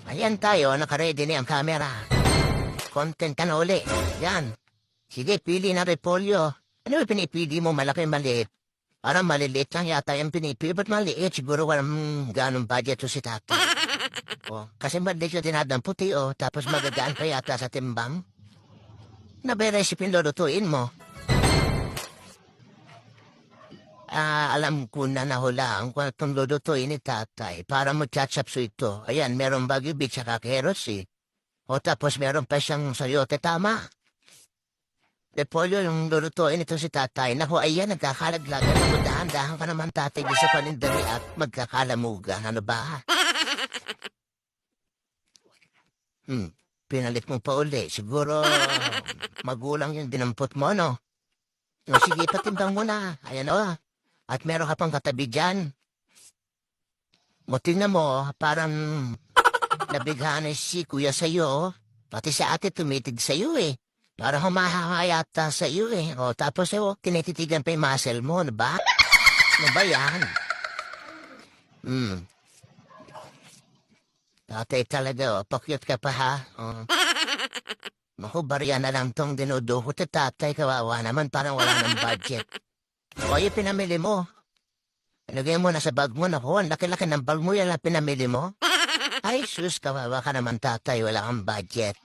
Ayan tayo, nakaredy na ang camera. Content ka na uli. Yan. Sige, pili na repolyo. Ano yung pinipili mo, malaki maliit? Parang maliliit lang yata yung pinipili. Ba't maliit? Siguro walang ganong budget to si tata. Oh, kasi maliit yung tinadang puti, oh. Tapos magagaan pa yata sa timbang. Nabe-recipe lulutuin mo. Alam ko na nahulaan kung itong lulutuin ni tatay para mag-catch-up ito. Ayan, meron Baguio Beach at carrots eh. O tapos meron pa siyang sayote, tama. Repolyo yung lulutuin ito si tatay. Naku, ayan, nagkakalaglagan. Naku, dahan-dahan ka naman tatay di sa palindari at magkakalamugan. Ano ba? Pinalit mo pa uli. Siguro magulang yung dinampot mo, no? O sige, patimbang mo na. Ayan o. At meron ka pang katabi dyan. O tingnan mo, parang nabighan si kuya sa'yo. Pati sa ate tumitig sa'yo eh. Para humahawa yata sa'yo eh. O tapos tinititigan pa yung muscle mo, ano ba? Ano ba yan? Tatay talaga, pakyot ka pa ha. Naku, barya na lang tong dinuduhot at tatay, kawawa naman, parang wala ng budget. O yung pinamili mo. Ilagay mo na sa bag mo, naku, ang laki-laki ng bag mo, yan ang pinamili mo. Ay, sus, kawawa ka naman tatay, wala kang budget.